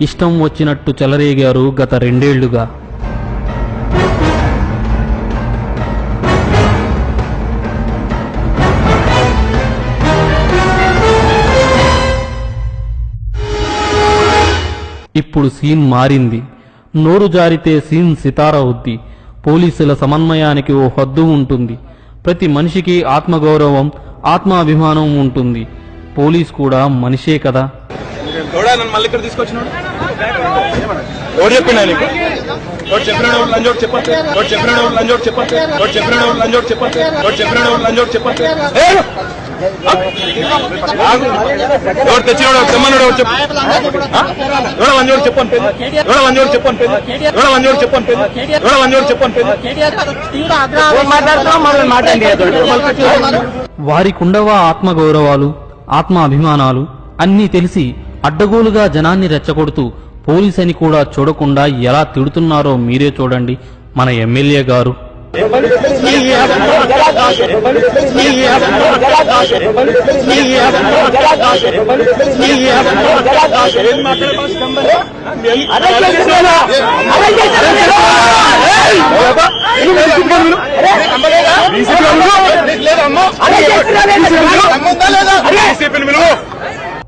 ఇష్టం వచ్చినట్టు చెలరేగారు గత 2 ఏళ్లుగా. ఇప్పుడు సీన్ మారింది. నోరు జారితే సీన్ సితార అవుద్ది. పోలీసుల సమన్వయానికి ఓ హద్దు ఉంటుంది. ప్రతి మనిషికి ఆత్మగౌరవం, ఆత్మాభిమానం ఉంటుంది. పోలీస్ కూడా మనిషే కదా. వారికుండవా ఆత్మగౌరవాలు, ఆత్మాభిమానాలు అన్నీ తెలిసి అడ్డగోలుగా జనాన్ని రెచ్చగొడుతూ పోలీస్ అని కూడా చూడకుండా ఎలా తిడుతున్నారో మీరే చూడండి మన ఎమ్మెల్యే గారు.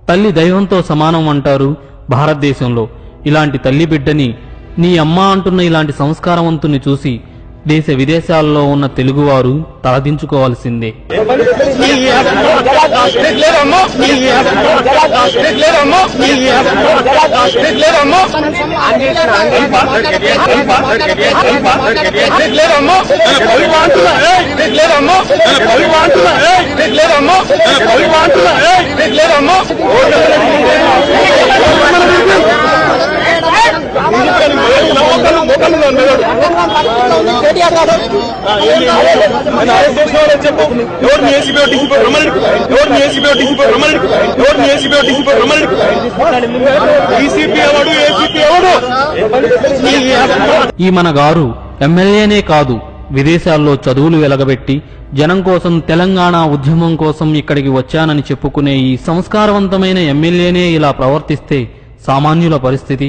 తల్లి దైవంతో సమానం అంటారు భారతదేశంలో. ఇలాంటి తల్లి బిడ్డని నీ అమ్మ అంటున్న ఇలాంటి సంస్కారవంతుని చూసి దేశ విదేశాల్లో ఉన్న తెలుగువారు తలదించుకోవాల్సిందే. ఈ మన గారు ఎమ్మెల్యేనే కాదు, విదేశాల్లో చదువులు వెలగబెట్టి జనం కోసం, తెలంగాణ ఉద్యమం కోసం ఇక్కడికి వచ్చానని చెప్పుకునే ఈ సంస్కారవంతమైన ఎమ్మెల్యేనే ఇలా ప్రవర్తిస్తే సామాన్యుల పరిస్థితి.